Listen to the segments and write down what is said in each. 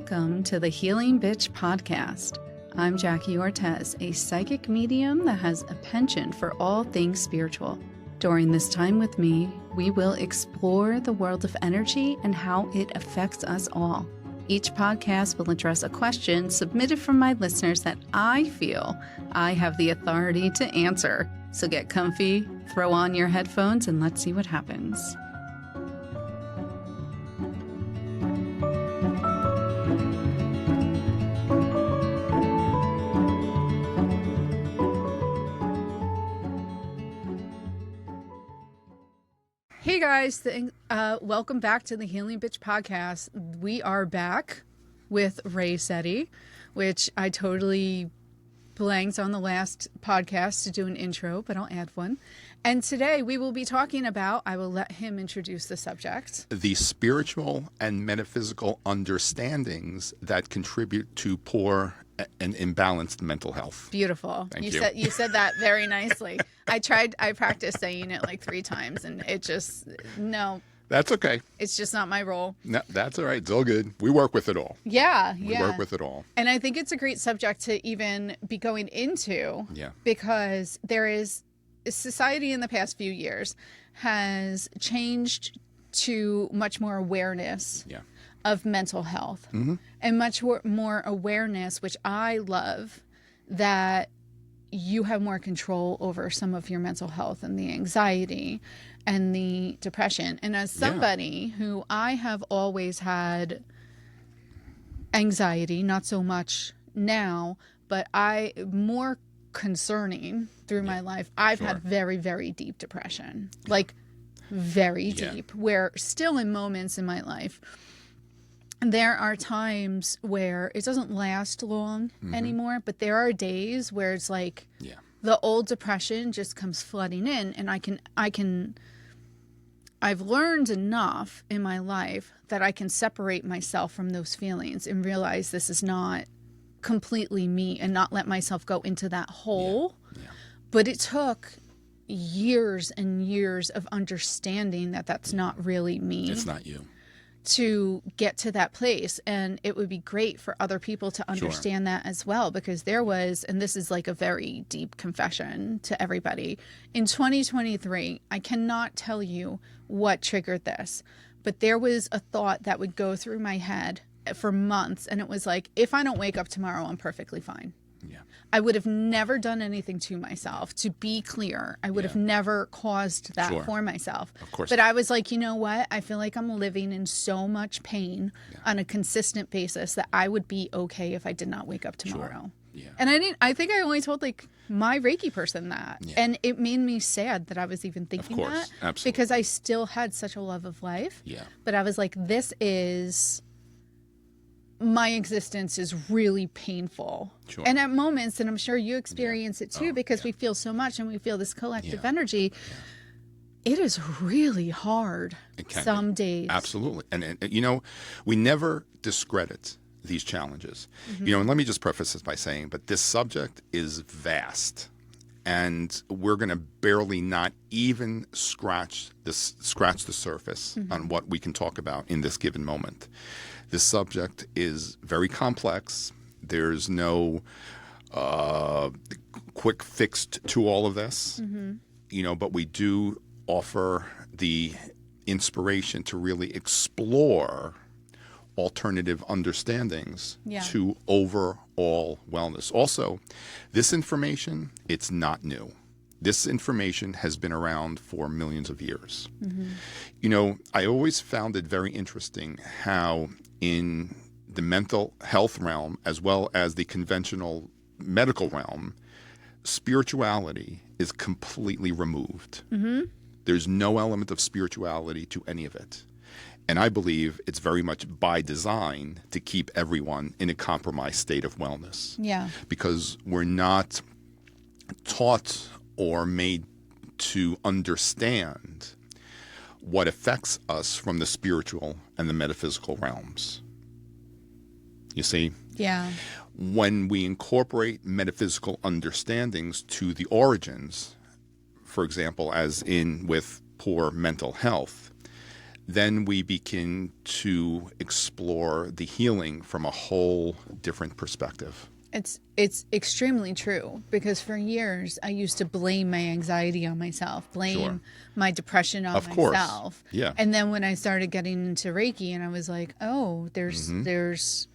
Welcome to the Healing Bitch podcast. I'm Jackie Ortez, a psychic medium that has a penchant for all things spiritual. During this time with me, we will explore the world of energy and how it affects us all. Each podcast will address a question submitted from my listeners that I feel I have the authority to answer. So get comfy, throw on your headphones, and let's see what happens. Hey guys, welcome back to the Healing Bitch podcast. We are back with Sette, which I totally blanked on the last podcast to do an intro, but I'll add one. And today we will be talking about, I will let him introduce the subject. The spiritual and metaphysical understandings that contribute to poor and imbalanced mental health. Beautiful. Thank you. You said that very nicely. I practiced saying it like 3 times and it just, no. That's okay. It's just not my role. No, that's all right. It's all good. We work with it all. Yeah. We work with it all. And I think it's a great subject to even be going into. Yeah. Because there is, society in the past few years has changed to much more awareness. Yeah. Of mental health and much more awareness, which I love, that you have more control over some of your mental health and the anxiety and the depression. And as somebody who I have always had anxiety, not so much now, but more concerning through my life, I've had very, very deep depression, like very deep, where still in moments in my life, there are times where it doesn't last long anymore, but there are days where it's like the old depression just comes flooding in, and I've learned enough in my life that I can separate myself from those feelings and realize this is not completely me and not let myself go into that hole. Yeah. But it took years and years of understanding that that's not really me. It's not you. To get to that place. And it would be great for other people to understand that as well, because there was, and this is like a very deep confession to everybody, in 2023, I cannot tell you what triggered this, but there was a thought that would go through my head for months, and it was like, if I don't wake up tomorrow, I'm perfectly fine. Yeah. I would have never done anything to myself. To be clear, I would have never caused that for myself. Of course. But I was like, you know what? I feel like I'm living in so much pain on a consistent basis that I would be okay if I did not wake up tomorrow. Yeah. And I think I only told like my Reiki person that. Yeah. And it made me sad that I was even thinking that. Absolutely. Because I still had such a love of life. Yeah. But I was like, my existence is really painful. Sure. And at moments, and I'm sure you experience it too, because we feel so much and we feel this collective energy. Yeah. It is really hard some days. Absolutely. And you know, we never discredit these challenges. You know, and let me just preface this by saying, but this subject is vast. And we're going to barely not even scratch the surface on what we can talk about in this given moment. This subject is very complex. There's no quick fix to all of this, you know, but we do offer the inspiration to really explore alternative understandings to overall wellness. Also, this information, it's not new. This information has been around for millions of years. You know, I always found it very interesting how in the mental health realm, as well as the conventional medical realm, spirituality is completely removed. There's no element of spirituality to any of it. And I believe it's very much by design to keep everyone in a compromised state of wellness. Yeah. Because we're not taught or made to understand what affects us from the spiritual and the metaphysical realms. You see? Yeah. When we incorporate metaphysical understandings to the origins, for example, as in with poor mental health, then we begin to explore the healing from a whole different perspective. It's extremely true, because for years I used to blame my anxiety on myself, blame my depression on myself. Yeah. And then when I started getting into Reiki, and I was like, oh, there's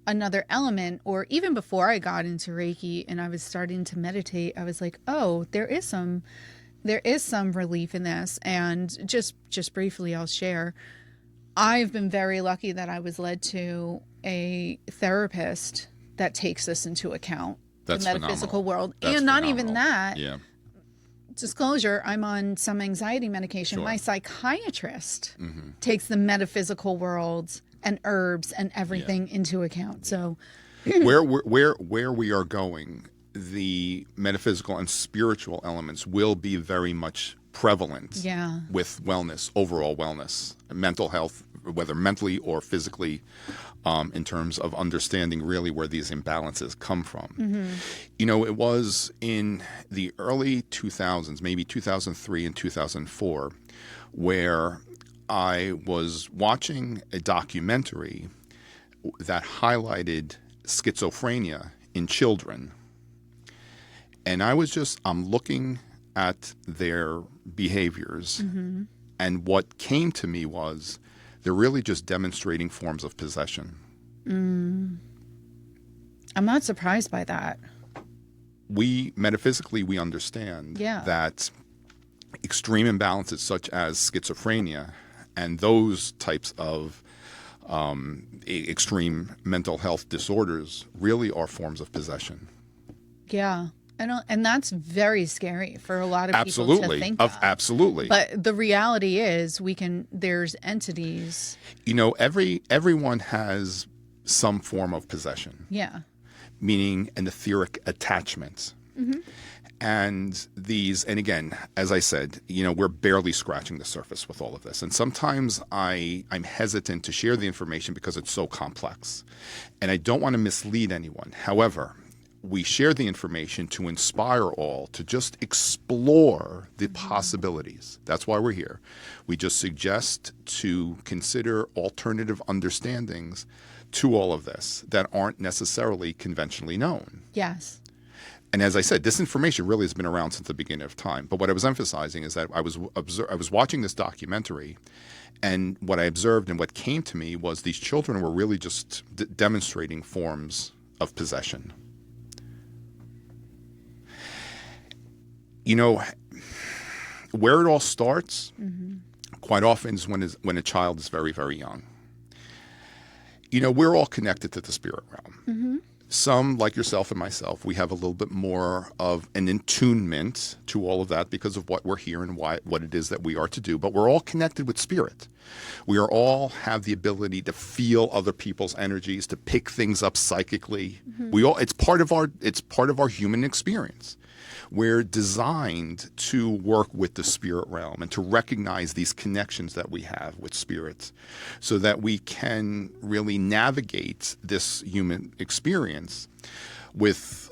another element, or even before I got into Reiki and I was starting to meditate, I was like, oh, there is some relief in this. And just briefly, I'll share. I've been very lucky that I was led to a therapist that takes this into account. That's the metaphysical world. That's and not phenomenal. even that. Yeah. Disclosure, I'm on some anxiety medication. Sure. My psychiatrist takes the metaphysical world and herbs and everything into account. So where we are going, the metaphysical and spiritual elements will be very much prevalent with wellness, overall wellness, mental health, whether mentally or physically, in terms of understanding really where these imbalances come from. You know, it was in the early 2000s, maybe 2003 and 2004, where I was watching a documentary that highlighted schizophrenia in children. And I'm looking at their behaviors, and what came to me was they're really just demonstrating forms of possession. I'm not surprised by that. Metaphysically, we understand that extreme imbalances such as schizophrenia and those types of extreme mental health disorders really are forms of possession. Yeah. And that's very scary for a lot of people to think of. Absolutely. But the reality is there's entities. You know, everyone has some form of possession. Yeah. Meaning an etheric attachment. And again, as I said, you know, we're barely scratching the surface with all of this. And sometimes I'm hesitant to share the information because it's so complex. And I don't want to mislead anyone. However, we share the information to inspire all to just explore the possibilities. That's why we're here. We just suggest to consider alternative understandings to all of this that aren't necessarily conventionally known. Yes. And as I said, this information really has been around since the beginning of time. But what I was emphasizing is that I was watching this documentary, and what I observed and what came to me was these children were really just demonstrating forms of possession. You know, where it all starts quite often is when a child is very, very young. You know, we're all connected to the spirit realm. Some, like yourself and myself, we have a little bit more of an attunement to all of that because of what we're here and what it is that we are to do. But we're all connected with spirit. We are all have the ability to feel other people's energies, to pick things up psychically. It's part of our human experience. We're designed to work with the spirit realm and to recognize these connections that we have with spirits so that we can really navigate this human experience with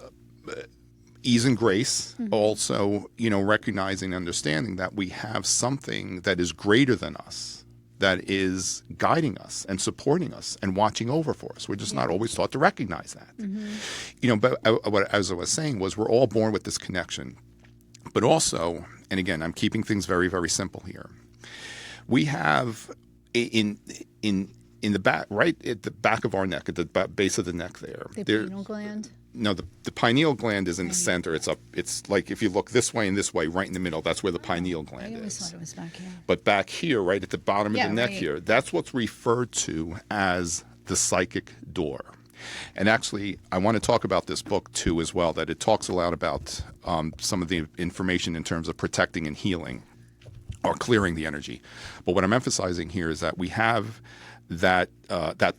ease and grace. Also, you know, recognizing and understanding that we have something that is greater than us, that is guiding us and supporting us and watching over for us. We're just not always taught to recognize that. You know, but as I was saying was we're all born with this connection. But also, and again, I'm keeping things very, very simple here. We have in the back, right at the back of our neck, at the base of the neck there. The pineal gland? No, the pineal gland is in the center. It's like if you look this way and this way, right in the middle, that's where the pineal gland is. I always thought it was back here. But back here, right at the bottom of the neck here, that's what's referred to as the psychic door. And actually, I want to talk about this book too as well, that it talks a lot about some of the information in terms of protecting and healing or clearing the energy. But what I'm emphasizing here is that we have that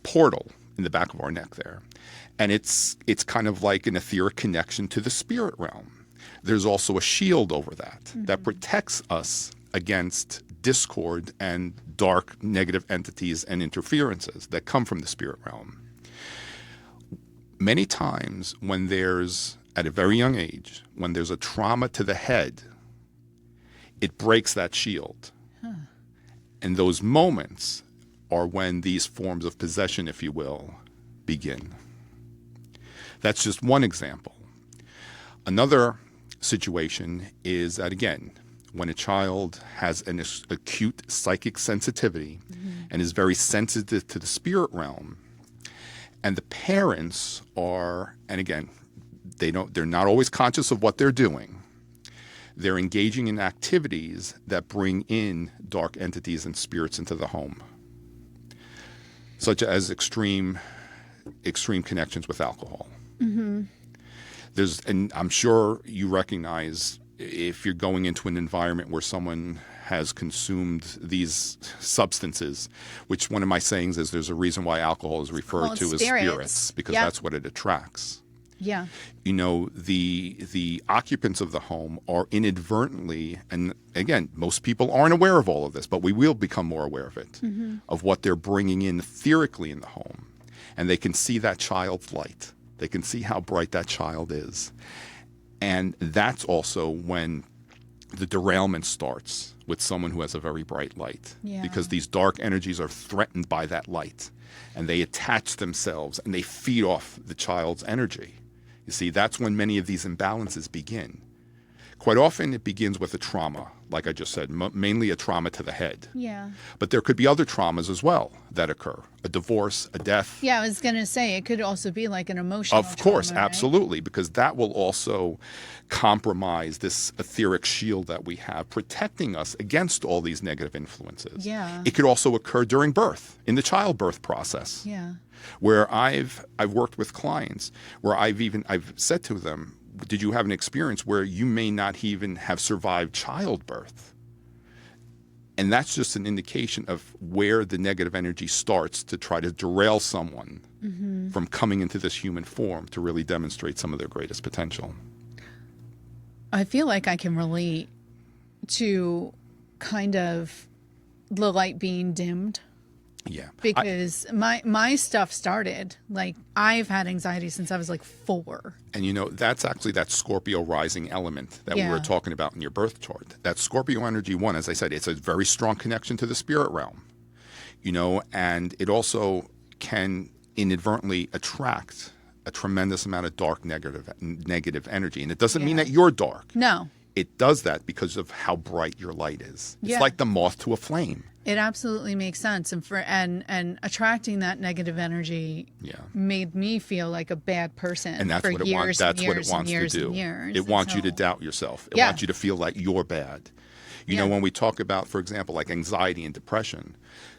portal in the back of our neck there. And it's kind of like an etheric connection to the spirit realm. There's also a shield over that protects us against discord and dark negative entities and interferences that come from the spirit realm. Many times when there's, at a very young age, when there's a trauma to the head, it breaks that shield. And those moments are when these forms of possession, if you will, begin. That's just one example. Another situation is that, again, when a child has an acute psychic sensitivity and is very sensitive to the spirit realm, and the parents are, and again, they're not always conscious of what they're doing. They're engaging in activities that bring in dark entities and spirits into the home, such as extreme connections with alcohol. And I'm sure you recognize, if you're going into an environment where someone has consumed these substances, which one of my sayings is, there's a reason why alcohol is referred to as spirits, because that's what it attracts. Yeah. You know, the occupants of the home are inadvertently, and again, most people aren't aware of all of this, but we will become more aware of it, of what they're bringing in etherically in the home. And they can see that child's light. They can see how bright that child is. And that's also when the derailment starts with someone who has a very bright light. Yeah. Because these dark energies are threatened by that light. And they attach themselves and they feed off the child's energy. You see, that's when many of these imbalances begin. Quite often it begins with a trauma, like I just said, mainly a trauma to the head. Yeah. But there could be other traumas as well that occur. A divorce, a death. Yeah, I was going to say, it could also be like an emotional Of course, trauma, right? absolutely, because that will also compromise this etheric shield that we have, protecting us against all these negative influences. Yeah. It could also occur during birth, in the childbirth process. Yeah. Where I've worked with clients where I've said to them, did you have an experience where you may not even have survived childbirth? And that's just an indication of where the negative energy starts to try to derail someone from coming into this human form to really demonstrate some of their greatest potential. I feel like I can relate to kind of the light being dimmed. Yeah. Because my stuff started, like, I've had anxiety since I was like 4. And you know, that's actually that Scorpio rising element that we were talking about in your birth chart. That Scorpio energy one, as I said, it's a very strong connection to the spirit realm. You know, and it also can inadvertently attract a tremendous amount of dark negative energy. And it doesn't mean that you're dark. No. It does that because of how bright your light is. It's like the moth to a flame. It absolutely makes sense, and attracting that negative energy made me feel like a bad person. And that's for what it years wants. That's what it and wants years to do. And years. It wants you to doubt yourself. It wants you to feel like you're bad. You know, when we talk about, for example, like anxiety and depression,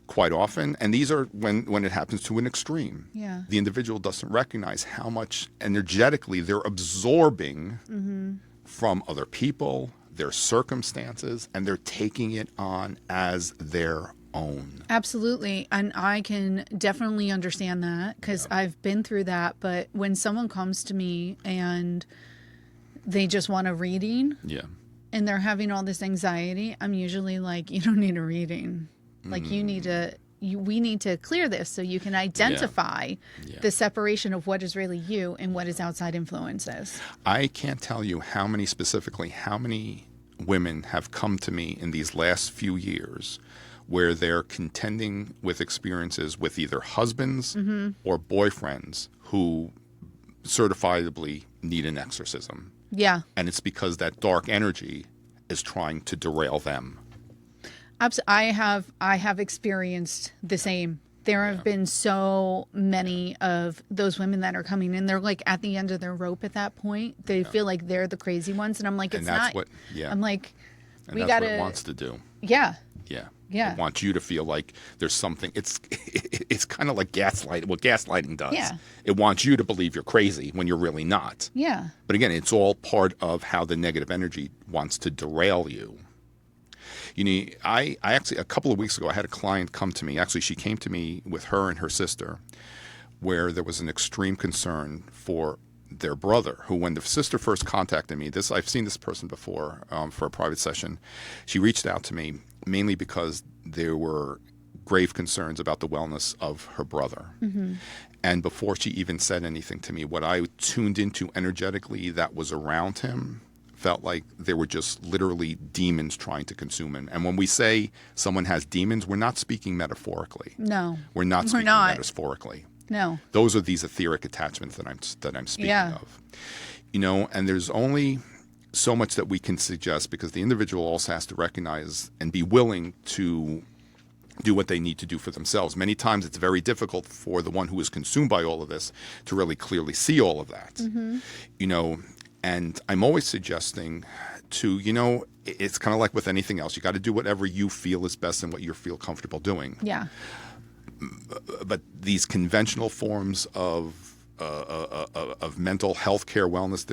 quite often, and these are when it happens to an extreme. Yeah. The individual doesn't recognize how much energetically they're absorbing from other people, their circumstances, and they're taking it on as their own. Absolutely. And I can definitely understand that because I've been through that. But when someone comes to me and they just want a reading and they're having all this anxiety, I'm usually like, you don't need a reading. Like, we need to clear this so you can identify the separation of what is really you and what is outside influences. I can't tell you how many women have come to me in these last few years where they're contending with experiences with either husbands or boyfriends who certifiably need an exorcism. Yeah. And it's because that dark energy is trying to derail them. I have experienced the same. There have been so many of those women that are coming in. They're like at the end of their rope at that point. They feel like they're the crazy ones, and I'm like, it's not. I'm like, and we gotta. That's what it wants to do. Yeah. Yeah. Yeah. It wants you to feel like there's something. It's kind of like gaslighting. What gaslighting does. Yeah. It wants you to believe you're crazy when you're really not. Yeah. But again, it's all part of how the negative energy wants to derail you. You know, I actually, a couple of weeks ago, I had a client come to me. Actually, she came to me with her and her sister, where there was an extreme concern for their brother, who, when the sister first contacted me, I've seen this person before for a private session. She reached out to me mainly because there were grave concerns about the wellness of her brother. And before she even said anything to me, what I tuned into energetically that was around him felt like they were just literally demons trying to consume him. And when we say someone has demons, we're not speaking metaphorically. No. We're not speaking metaphorically. No. Those are these etheric attachments that I'm speaking of. You know, and there's only so much that we can suggest, because the individual also has to recognize and be willing to do what they need to do for themselves. Many times it's very difficult for the one who is consumed by all of this to really clearly see all of that. You know, and I'm always suggesting to, you know, it's kind of like with anything else. You got to do whatever you feel is best and what you feel comfortable doing. Yeah. But these conventional forms of mental health care, wellness,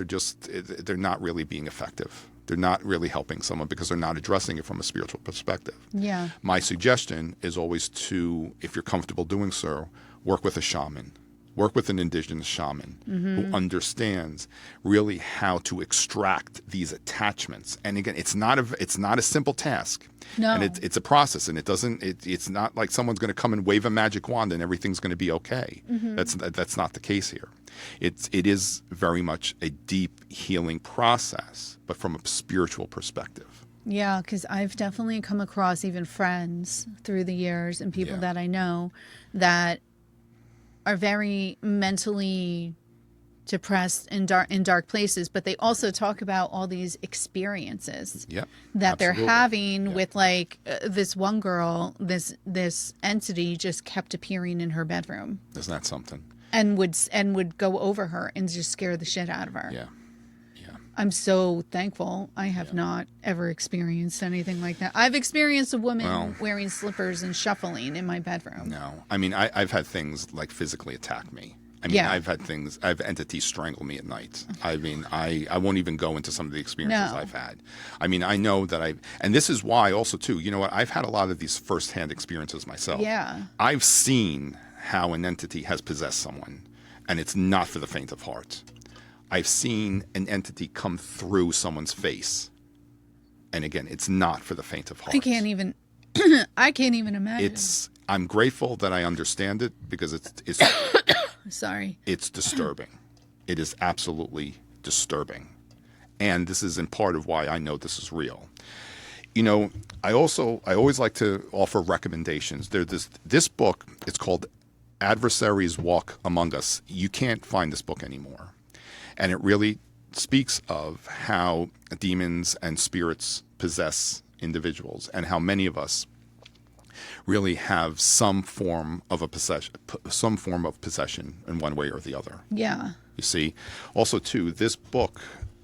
they're not really being effective. They're not really helping someone because they're not addressing it from a spiritual perspective. Yeah. My suggestion is always to, if you're comfortable doing so, work with a shaman. Work with an indigenous shaman who understands really how to extract these attachments. And again, it's not a simple task. No. And it's a process, and it's not like someone's going to come and wave a magic wand and everything's going to be okay. That's not the case here. It is very much a deep healing process, but from a spiritual perspective. Yeah, because I've definitely come across even friends through the years and people that I know that are very mentally depressed in dark places, but they also talk about all these experiences that they're having with, like, this one girl, this entity just kept appearing in her bedroom. Isn't that something? And would go over her and just scare the shit out of her. Yeah. I'm so thankful I have not ever experienced anything like that. I've experienced a woman wearing slippers and shuffling in my bedroom. No. I mean, I've had things like physically attack me. I mean, I've had entities strangle me at night. I mean, I won't even go into some of the experiences I've had. I mean, I know that and this is why also too, you know what, I've had a lot of these firsthand experiences myself. Yeah. I've seen how an entity has possessed someone, and it's not for the faint of heart. I've seen an entity come through someone's face. And again, it's not for the faint of heart. I can't even imagine. I'm grateful that I understand it, because it's sorry. It's disturbing. It is absolutely disturbing. And this is in part of why I know this is real. You know, I always like to offer recommendations. There's this book, it's called Adversaries Walk Among Us. You can't find this book anymore. And it really speaks of how demons and spirits possess individuals, and how many of us really have some form of possession in one way or the other. Yeah. You see? Also, too, this book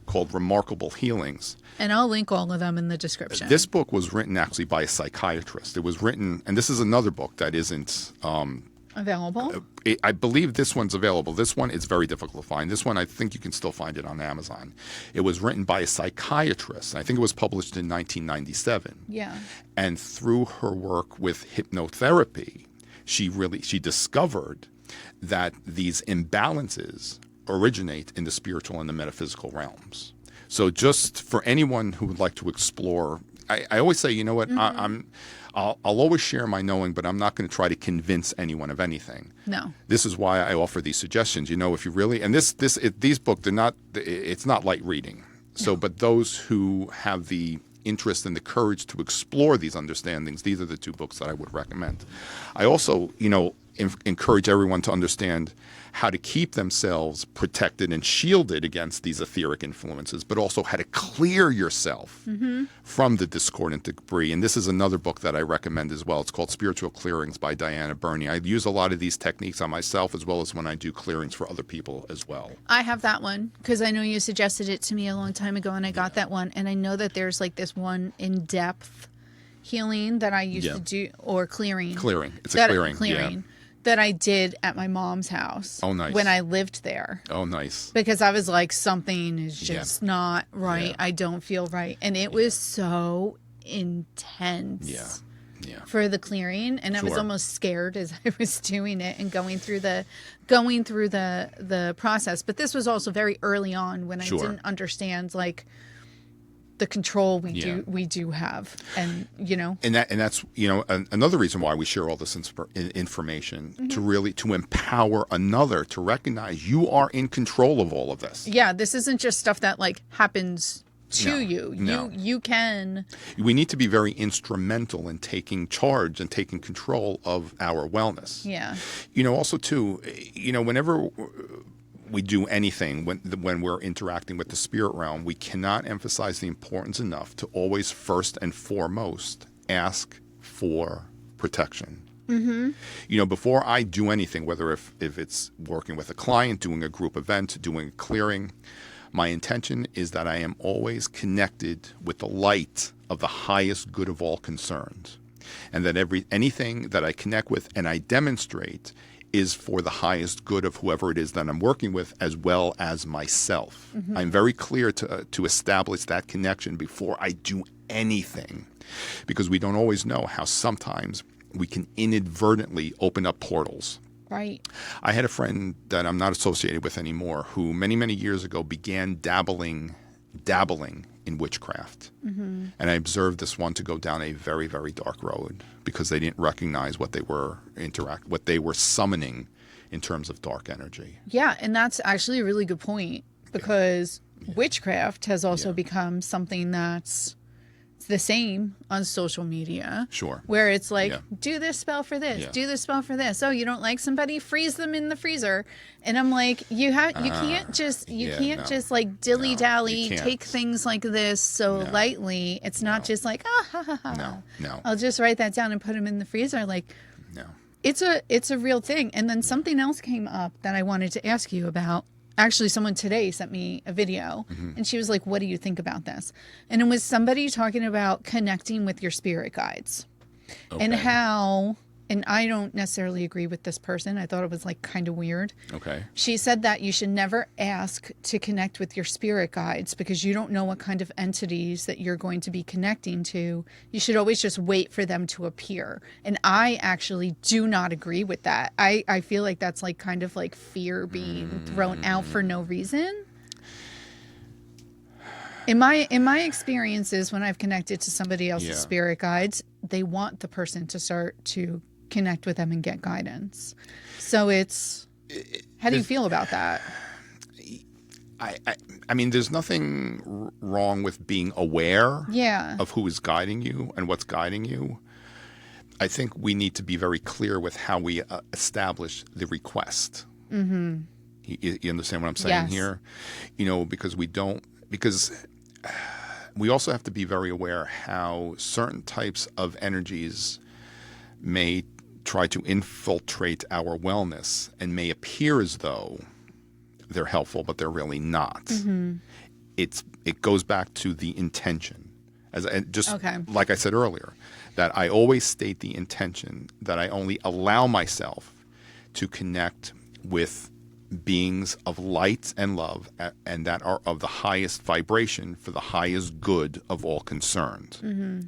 called Remarkable Healings. And I'll link all of them in the description. This book was written actually by a psychiatrist. It was written, and this is another book that isn't available? I believe this one's available. This one is very difficult to find. This one, I think you can still find it on Amazon. It was written by a psychiatrist. I think it was published in 1997. Yeah. And through her work with hypnotherapy, she discovered that these imbalances originate in the spiritual and the metaphysical realms. So just for anyone who would like to explore, I always say, you know what, I'll always share my knowing, but I'm not going to try to convince anyone of anything. No. This is why I offer these suggestions. You know, if you really, and these books, it's not light reading. So, but those who have the interest and the courage to explore these understandings, these are the two books that I would recommend. I also, you know, encourage everyone to understand how to keep themselves protected and shielded against these etheric influences, but also how to clear yourself from the discordant debris. And this is another book that I recommend as well. It's called Spiritual Clearings by Diana Burney. I use a lot of these techniques on myself, as well as when I do clearings for other people as well. I have that one because I know you suggested it to me a long time ago, and I got that one. And I know that there's like this one in-depth healing that I used to do, or clearing. Clearing. It's a clearing. Yeah. That I did at my mom's house. Oh, nice. When I lived there. Oh, nice. Because I was like, something is just not right. Yeah. I don't feel right. And it was so intense. Yeah. For the clearing. And I was almost scared as I was doing it and going through the process. But this was also very early on when I didn't understand like the control we do have, and you know, and that's you know another reason why we share all this information to empower another to recognize you are in control of all of this. Yeah, this isn't just stuff that like happens to you. No. You can. We need to be very instrumental in taking charge and taking control of our wellness. Yeah. Also too, whenever we do anything, when we're interacting with the spirit realm, we cannot emphasize the importance enough to always first and foremost ask for protection. Mm-hmm. Before I do anything, whether if it's working with a client, doing a group event, doing a clearing, my intention is that I am always connected with the light of the highest good of all concerned, and that anything that I connect with and I demonstrate is for the highest good of whoever it is that I'm working with, as well as myself. Mm-hmm. I'm very clear to establish that connection before I do anything, because we don't always know how sometimes we can inadvertently open up portals. Right. I had a friend that I'm not associated with anymore who many, many years ago began dabbling in witchcraft. Mm-hmm. And I observed this one to go down a very, very dark road because they didn't recognize what they were summoning in terms of dark energy. Yeah, and that's actually a really good point, because witchcraft has also become something that's the same on social media. Sure. Where it's like, do this spell for this, do this spell for this. Oh, you don't like somebody? Freeze them in the freezer. And I'm like, you can't just like dilly dally, take things like this so lightly. It's not just like, ha ha ha. No. I'll just write that down and put them in the freezer. Like, no. It's a real thing. And then something else came up that I wanted to ask you about. Actually, someone today sent me a video, and she was like, what do you think about this? And it was somebody talking about connecting with your spirit guides. Okay. And how, and I don't necessarily agree with this person. I thought it was like kind of weird. Okay. She said that you should never ask to connect with your spirit guides because you don't know what kind of entities that you're going to be connecting to. You should always just wait for them to appear. And I actually do not agree with that. I feel like that's like kind of like fear being thrown out for no reason. In my experiences, when I've connected to somebody else's spirit guides, they want the person to start to connect with them and get guidance. So how do you feel about that? I mean, there's nothing wrong with being aware of who is guiding you and what's guiding you. I think we need to be very clear with how we establish the request. Mm-hmm. You understand what I'm saying here? Because we also have to be very aware how certain types of energies may try to infiltrate our wellness and may appear as though they're helpful, but they're really not. Mm-hmm. It goes back to the intention. Like I said earlier, that I always state the intention that I only allow myself to connect with beings of light and love, and that are of the highest vibration for the highest good of all concerned. Mm-hmm.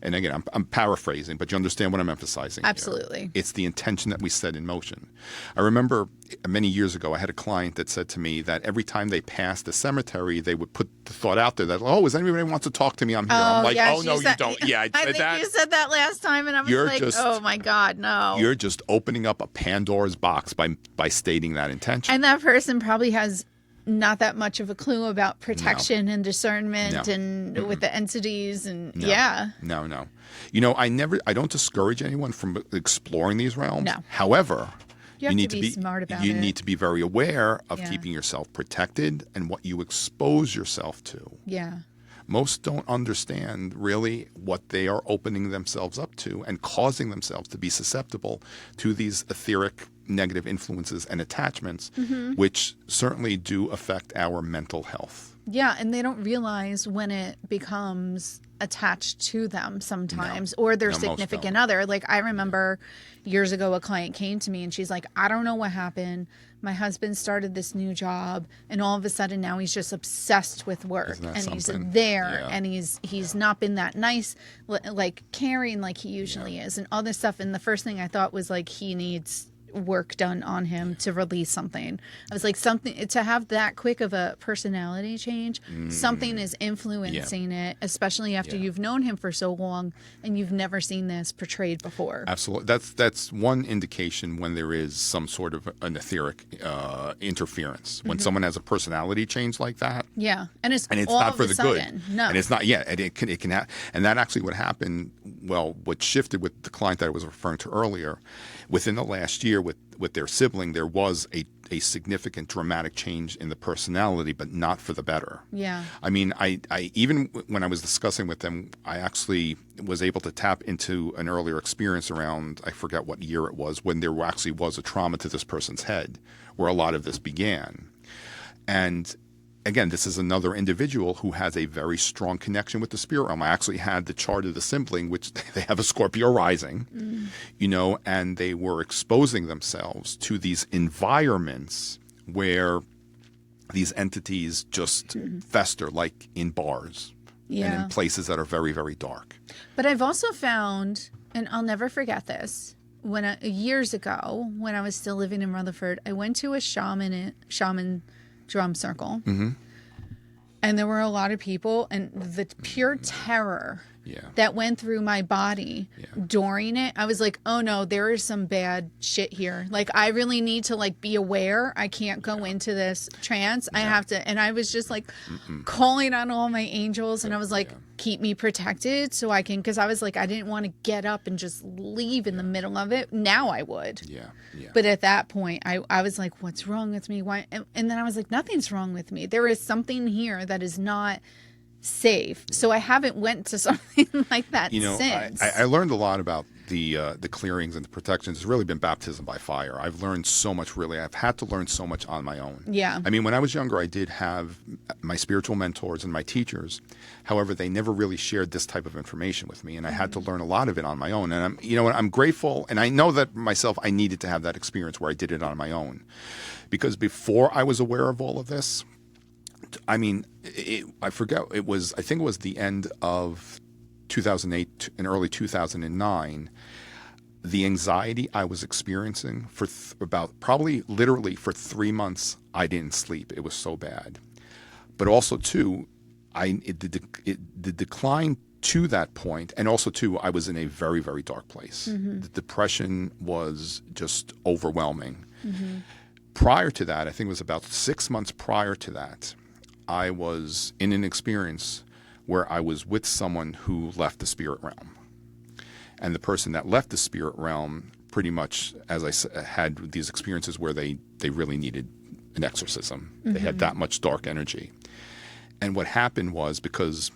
And again, I'm paraphrasing, but you understand what I'm emphasizing. Absolutely. Here. It's the intention that we set in motion. I remember many years ago, I had a client that said to me that every time they passed the cemetery, they would put the thought out there that, oh, is anybody wants to talk to me? I'm here. I'm like, no, you don't. Yeah, I think you said that last time, and I was like, oh my God, no. You're just opening up a Pandora's box by stating that intention. And that person probably has not that much of a clue about protection and discernment and with the entities and No. I don't discourage anyone from exploring these realms. No. However, you need to be smart about it. You need to be very aware of keeping yourself protected and what you expose yourself to. Yeah. Most don't understand really what they are opening themselves up to and causing themselves to be susceptible to these etheric negative influences and attachments, which certainly do affect our mental health. Yeah, and they don't realize when it becomes attached to them sometimes, or their significant other. Like I remember years ago, a client came to me and she's like, I don't know what happened. My husband started this new job, and all of a sudden now he's just obsessed with work, and he's there, and he's not been that nice, like caring like he usually is, and all this stuff. And the first thing I thought was like, he needs work done on him to release something. I was like, something to have that quick of a personality change, something is influencing it, especially after you've known him for so long and you've never seen this portrayed before. Absolutely. That's one indication when there is some sort of an etheric interference. When someone has a personality change like that. Yeah. And it's all not for the sudden. good. No. And it's not, and it can happen. And that actually what happened, well, what shifted with the client that I was referring to earlier, within the last year with their sibling, there was a significant dramatic change in the personality, but not for the better. Yeah. I mean, I even when I was discussing with them, I actually was able to tap into an earlier experience around, I forget what year it was, when there actually was a trauma to this person's head where a lot of this began. And again, this is another individual who has a very strong connection with the spirit realm. I actually had the chart of the sibling, which they have a Scorpio rising, and they were exposing themselves to these environments where these entities just fester, like in bars and in places that are very, very dark. But I've also found, and I'll never forget this, years ago, when I was still living in Rutherford, I went to a shaman drum circle. And there were a lot of people, and the pure terror that went through my body during it, I was like, oh no, there is some bad shit here. Like, I really need to be aware. I can't go into this trance. I have to, and I was just calling on all my angels, and I was like, keep me protected so I can, because I was like, I didn't want to get up and just leave in the middle of it. Now I would. But at that point, I was like, what's wrong with me? Why? And then I was like, nothing's wrong with me. There is something here that is not safe. So I haven't went to something like that since. I learned a lot about the clearings and the protections. It's really been baptism by fire. I've learned so much, really. I've had to learn so much on my own. Yeah. I mean, when I was younger, I did have my spiritual mentors and my teachers. However, they never really shared this type of information with me, and I had to learn a lot of it on my own. And I'm grateful, and I know that myself, I needed to have that experience where I did it on my own. Because before I was aware of all of this, I mean, I forget, I think it was the end of 2008 and early 2009, the anxiety I was experiencing for probably literally for 3 months, I didn't sleep. It was so bad. But also, too, the decline to that point, and also, too, I was in a very, very dark place. The depression was just overwhelming. Prior to that, I think it was about 6 months prior to that, I was in an experience where I was with someone who left the spirit realm. And the person that left the spirit realm pretty much, as I said, had these experiences where they really needed an exorcism. They had that much dark energy. And what happened was, because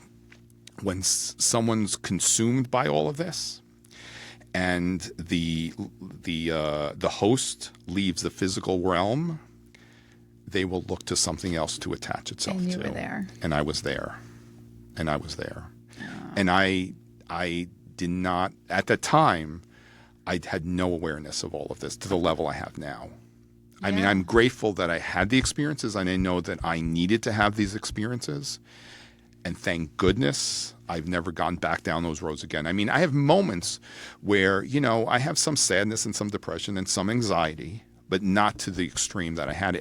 when someone's consumed by all of this, and the host leaves the physical realm, they will look to something else to attach itself to. And you were there. And I was there. And I was there. And I did not, at that time, I had no awareness of all of this to the level I have now. I mean, I'm grateful that I had the experiences, and I know that I needed to have these experiences. And thank goodness I've never gone back down those roads again. I mean, I have moments where, I have some sadness and some depression and some anxiety, but not to the extreme that I had.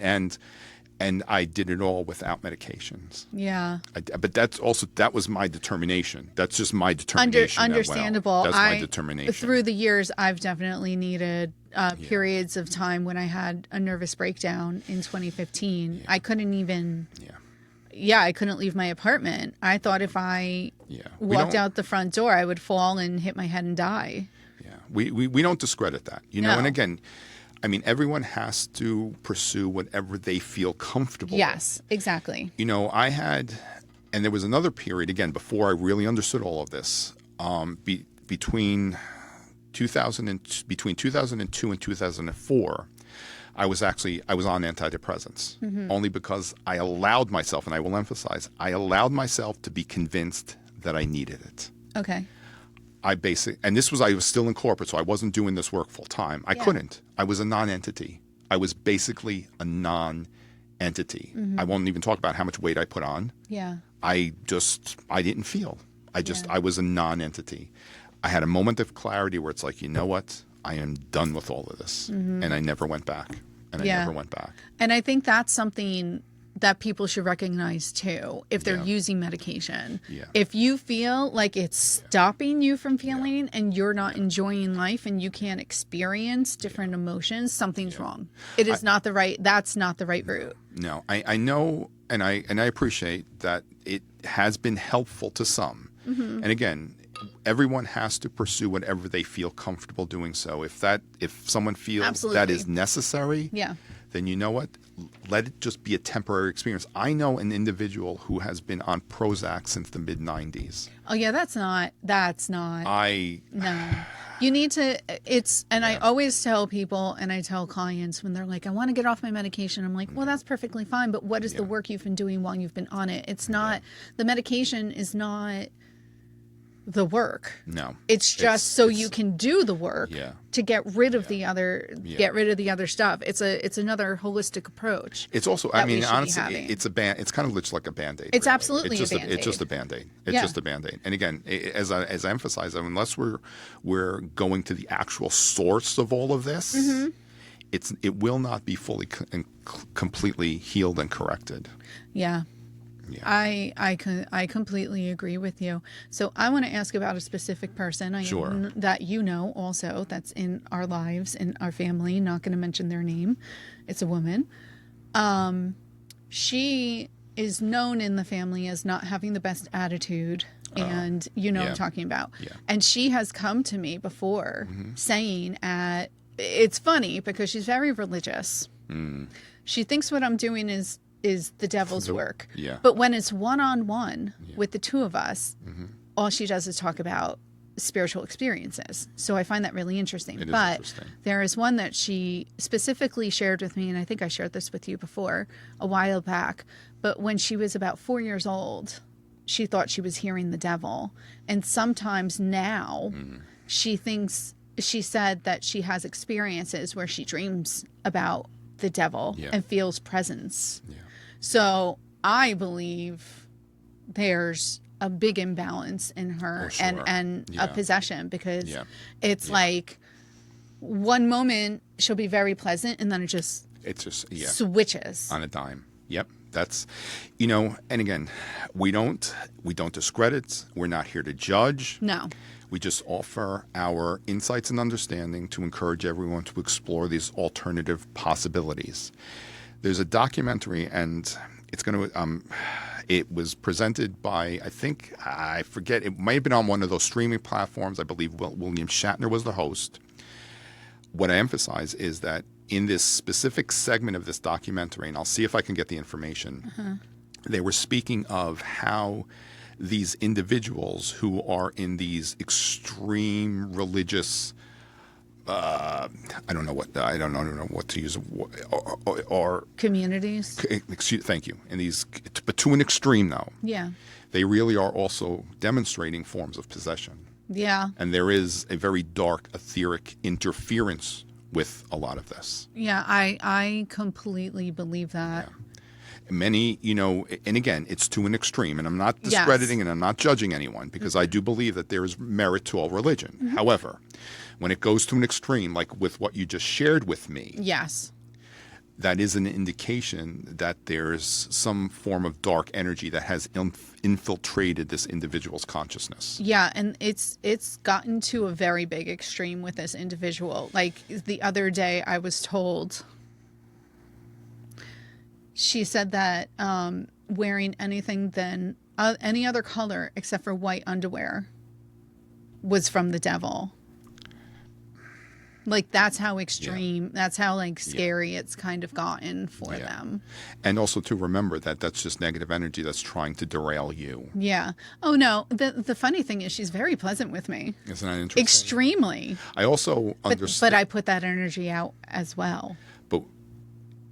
And I did it all without medications. Yeah. But that was my determination. That's just my determination. Understandable. That's my determination. Through the years, I've definitely needed periods of time when I had a nervous breakdown in 2015. I couldn't even... I couldn't leave my apartment. I thought if I walked out the front door, I would fall and hit my head and die. Yeah. We don't discredit that. And again... I mean, everyone has to pursue whatever they feel comfortable with. Exactly. I had, and there was another period, again, before I really understood all of this, between 2002 and 2004, I was on antidepressants, only because I allowed myself, and I will emphasize, I allowed myself to be convinced that I needed it. Okay. I was still in corporate, so I wasn't doing this work full time. I couldn't. I was a non-entity. I was basically a non-entity. I won't even talk about how much weight I put on. Yeah. I didn't feel. I was a non-entity. I had a moment of clarity where it's like, you know what? I am done with all of this. And I never went back. And I never went back. And I think that's something that people should recognize too if they're using medication. If you feel like it's stopping you from feeling and you're not enjoying life and you can't experience different emotions, something's wrong. It is not the right, that's not the right route. No, I know, and I appreciate that it has been helpful to some. And again, everyone has to pursue whatever they feel comfortable doing so. If someone feels that is necessary, then you know what? Let it just be a temporary experience. I know an individual who has been on Prozac since the mid-90s. Oh yeah, that's not. No. You need to, I always tell people, and I tell clients when they're like, I want to get off my medication. I'm like, well, that's perfectly fine. But what is the work you've been doing while you've been on it? It's not, the medication is not the work. No. It's just you can do the work to get rid of the other stuff. It's another holistic approach. It's also, I mean, honestly, it's kind of looks like a Band-Aid. It's really. absolutely it's just a Band-Aid. It's just a Band-Aid. It's just a Band-Aid. And again, as I emphasize, unless we're going to the actual source of all of this, it will not be fully and completely healed and corrected. Yeah. Yeah. I completely agree with you. So I want to ask about a specific person that you know also that's in our lives, in our family. Not going to mention their name. It's a woman. She is known in the family as not having the best attitude. And you know what I'm talking about. Yeah. And she has come to me before saying it's funny because she's very religious. She thinks what I'm doing is the devil's work. Yeah. But when it's one-on-one with the two of us, all she does is talk about spiritual experiences. So I find that really interesting. But there is one that she specifically shared with me, and I think I shared this with you before a while back. But when she was about 4 years old, she thought she was hearing the devil. And sometimes now she said that she has experiences where she dreams about the devil and feels presence. Yeah. So I believe there's a big imbalance in her and a possession because it's like one moment she'll be very pleasant and then it just switches on a dime. Yep. That's, and again, we don't discredit. We're not here to judge. No. We just offer our insights and understanding to encourage everyone to explore these alternative possibilities. There's a documentary, and it's going to. It was presented by, I forget. It might have been on one of those streaming platforms. I believe William Shatner was the host. What I emphasize is that in this specific segment of this documentary, and I'll see if I can get the information, they were speaking of how these individuals who are in these extreme religious, I don't know what to use, or communities. Thank you. And these, but to an extreme now. Yeah. They really are also demonstrating forms of possession. Yeah. And there is a very dark etheric interference with a lot of this. Yeah, I completely believe that. Yeah. Many, and again, it's to an extreme, and I'm not discrediting and I'm not judging anyone because I do believe that there is merit to all religion. However, when it goes to an extreme, like with what you just shared with me, that is an indication that there's some form of dark energy that has infiltrated this individual's consciousness. Yeah, and it's gotten to a very big extreme with this individual. Like the other day I was told, she said that wearing anything than any other color except for white underwear was from the devil. Like that's how extreme, that's how scary it's kind of gotten for them. And also to remember that that's just negative energy that's trying to derail you. Yeah. Oh no, the funny thing is she's very pleasant with me. Isn't that interesting? Extremely. I also understand. But I put that energy out as well.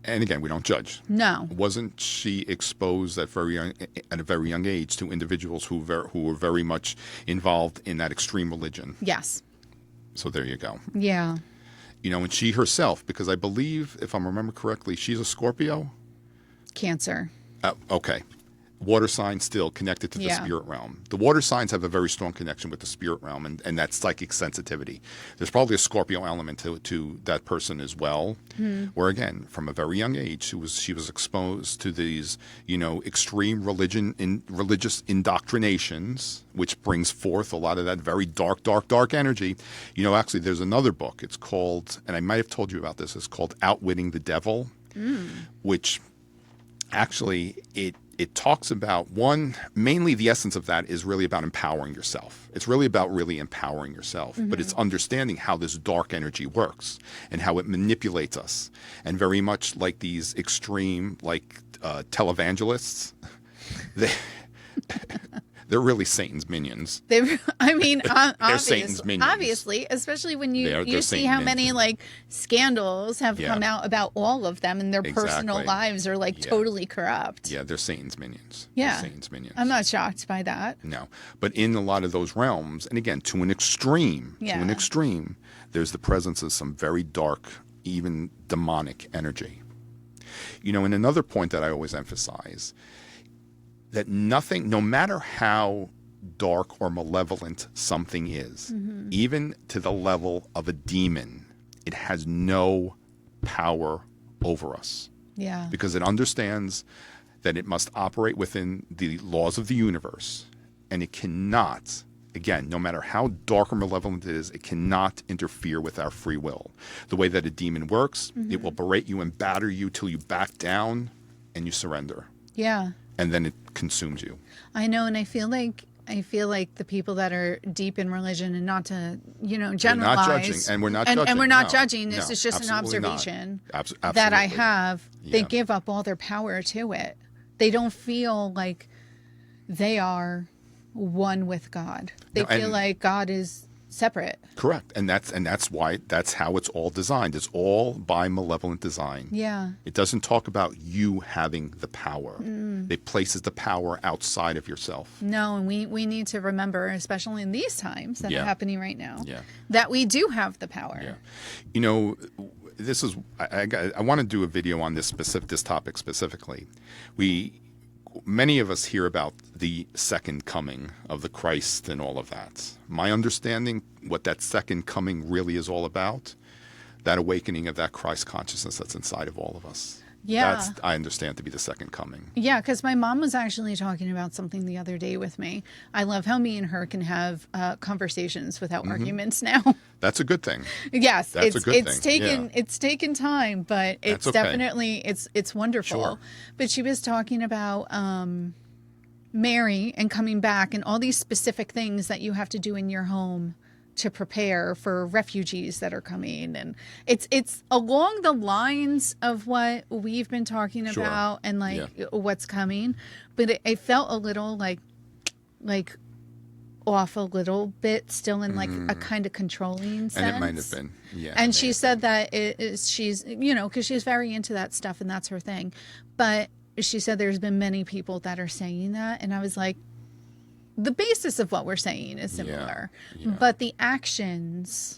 And again, we don't judge. No. Wasn't she exposed at a very young age to individuals who were very much involved in that extreme religion? Yes. So there you go. Yeah. And she herself, because I believe, if I remember correctly, she's a Scorpio? Cancer. Okay. water signs still connected to the spirit realm. The water signs have a very strong connection with the spirit realm and that psychic sensitivity. There's probably a Scorpio element to that person as well, where again, from a very young age, she was exposed to these, extreme religious indoctrinations, which brings forth a lot of that very dark energy. Actually, there's another book. It's called, and I might have told you about this, it's called Outwitting the Devil, which actually it talks about, mainly the essence of that is really about empowering yourself. It's really about empowering yourself, but it's understanding how this dark energy works and how it manipulates us. And very much like these extreme, televangelists, they're really Satan's minions. They're Satan's minions. Obviously, especially when you see how many scandals have come out about all of them, and their personal lives are totally corrupt. Yeah, they're Satan's minions. Yeah, they're Satan's minions. I'm not shocked by that. No, but in a lot of those realms, and again, to an extreme, there's the presence of some very dark, even demonic energy. And another point that I always emphasize, that nothing, no matter how dark or malevolent something is, even to the level of a demon, it has no power over us. Yeah. Because it understands that it must operate within the laws of the universe. And it cannot, again, no matter how dark or malevolent it is, it cannot interfere with our free will. The way that a demon works, it will berate you and batter you till you back down and you surrender. Yeah. And then it consumes you. I know, and I feel like the people that are deep in religion, and not to generalize, we're not judging. And we're not judging. This is just an observation that I have. They give up all their power to it. They don't feel like they are one with God. They feel like God is separate. Correct. And that's why, that's how it's all designed. It's all by malevolent design. Yeah. It doesn't talk about you having the power. It places the power outside of yourself. No, and we need to remember, especially in these times that are happening right now, that we do have the power. Yeah. This is, I want to do a video on this topic specifically. Many of us hear about the second coming of the Christ and all of that. My understanding, what that second coming really is all about, that awakening of that Christ consciousness that's inside of all of us. Yeah. I understand to be the second coming. Yeah, because my mom was actually talking about something the other day with me. I love how me and her can have conversations without arguments now. That's a good thing. Yes, That's a good thing. It's taken time, but it's definitely it's wonderful. Sure. But she was talking about Mary and coming back and all these specific things that you have to do in your home to prepare for refugees that are coming, and it's along the lines of what we've been talking about and what's coming, but it felt a little like off a little bit, still in a kind of controlling sense. And it might have been, And she said that she's because she's very into that stuff and that's her thing, but she said there's been many people that are saying that, and I was like, the basis of what we're saying is similar, but the actions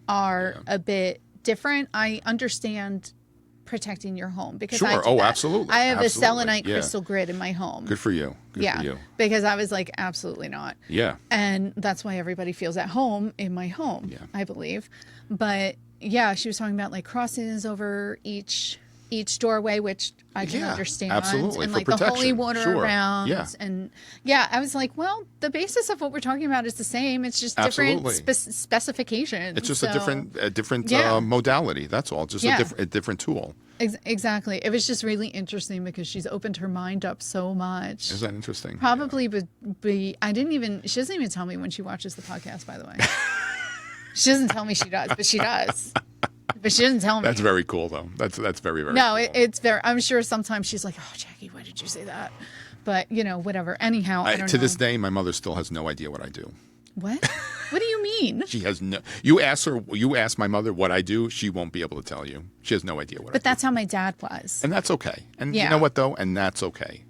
are a bit different. I understand protecting your home because absolutely. I have a selenite crystal grid in my home. Good for you. Good for you. Because I was like, absolutely not. Yeah. And that's why everybody feels at home in my home, I believe. But yeah, she was talking about crosses over each doorway, which I can understand. Absolutely. And for the protection. holy water around. Yeah. And I was like, well, the basis of what we're talking about is the same. It's just different specifications. It's just a different modality. That's all. Just a different tool. Exactly. It was just really interesting because she's opened her mind up so much. Is that interesting? Probably would be. She doesn't even tell me when she watches the podcast, by the way. She doesn't tell me she does, but she does. But she doesn't tell me. That's very cool, though. That's very, very cool. it's very. I'm sure sometimes she's like, "Oh, Jackie, why did you say that?" But whatever. Anyhow, I don't know. To this day, my mother still has no idea what I do. What? What do you mean? She has no. You ask my mother what I do, she won't be able to tell you. She has no idea what I do. But that's how my dad was. And that's okay. And you know what, though? And that's okay.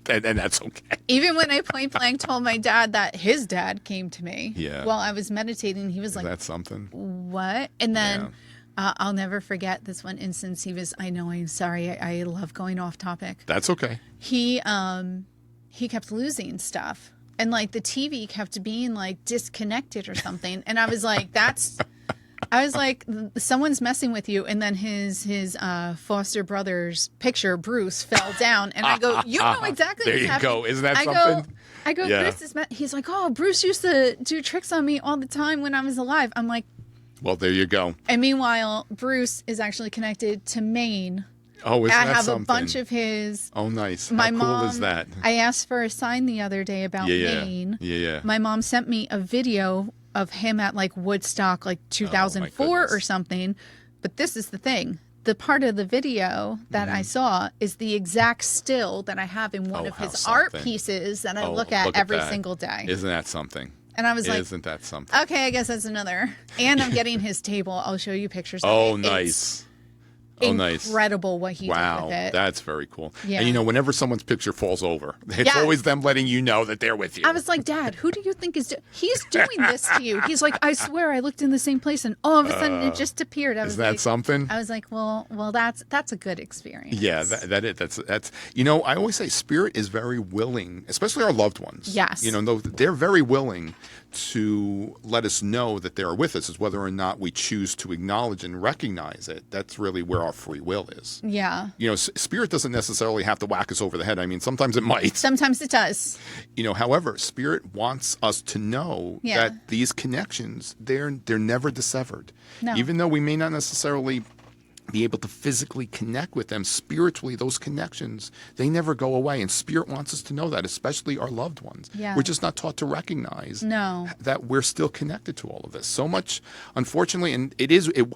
And that's okay. Even when I point blank told my dad that his dad came to me while I was meditating, he was like, "That's something." What? And then I'll never forget this one instance. I know, I'm sorry. I love going off topic. That's okay. He kept losing stuff. And like the TV kept being like disconnected or something. And I was like, someone's messing with you. And then his foster brother's picture, Bruce, fell down. And I go, you know exactly what's happening. There you go. Isn't that something? I go, Yeah. Bruce is he's like, oh, Bruce used to do tricks on me all the time when I was alive. I'm like, well, there you go. and meanwhile, Bruce is actually connected to Maine. Oh, isn't I that have something? a bunch of his. Oh, nice. My How cool mom, is that? I asked for a sign the other day about Maine. Yeah. My mom sent me a video of him at like Woodstock, like 2004 or something. But this is the thing. The part of the video that I saw is the exact still that I have in one of his art pieces that I look at every single day. Isn't that something? And I was like, isn't that something? okay, I guess that's another. And I'm getting his table. I'll show you pictures of it. Oh, nice. Incredible what he did with it. That's very cool. Yeah. And you know, whenever someone's picture falls over, it's always them letting you know that they're with you. I was like, Dad, who do you think is he's doing this to you? He's like, I swear I looked in the same place and all of a sudden it just appeared. Isn't that something? I was like, well, that's a good experience. Yeah, that's you know, I always say spirit is very willing, especially our loved ones. Yes. You know, they're very willing to let us know that they're with us. Is whether or not we choose to acknowledge and recognize it. That's really where our free will is. Yeah. You know, spirit doesn't necessarily have to whack us over the head. I mean, sometimes it might. Sometimes it does. You know, however, spirit wants us to know that these connections, they're never dissevered. No. Even though we may not necessarily be able to physically connect with them, spiritually, those connections, they never go away. And spirit wants us to know that, especially our loved ones. Yeah. We're just not taught to recognize that we're still connected to all of this. So much, unfortunately, and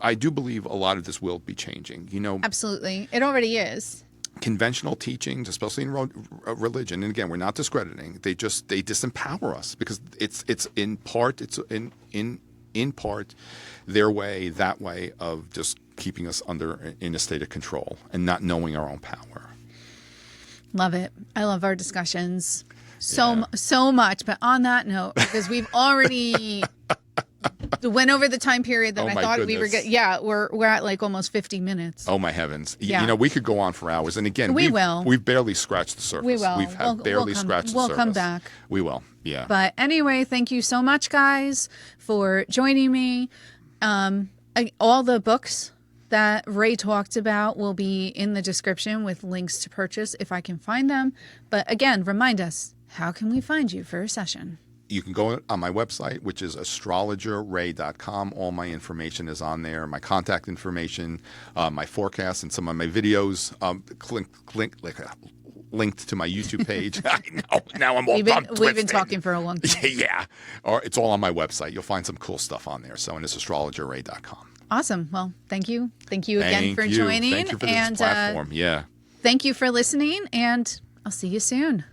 I do believe a lot of this will be changing. You know, absolutely. It already is. Conventional teachings, especially in religion, and again, we're not discrediting. They disempower us because it's in part their way, that way of just keeping us in a state of control and not knowing our own power. Love it. I love our discussions so much. But on that note, because we've already went over the time period that I thought we were good. Yeah, we're at like almost 50 minutes. Oh my heavens! Yeah. You know, we could go on for hours. And again, we've barely scratched the surface. We will. We've barely scratched the surface. We'll come back. We will. Yeah. But anyway, thank you so much, guys, for joining me. All the books that Ray talked about will be in the description with links to purchase if I can find them. But again, remind us, how can we find you for a session? You can go on my website, which is astrologerray.com. All my information is on there. My contact information, my forecast, and some of my videos. Linked to my YouTube page. I know. Now I'm all We've been talking for a long time. Yeah. Or it's all on my website. You'll find some cool stuff on there. So, and it's astrologerray.com. Awesome. Well, thank you. Thank you again for joining. Thank you for this platform. Yeah. Thank you for listening, and I'll see you soon.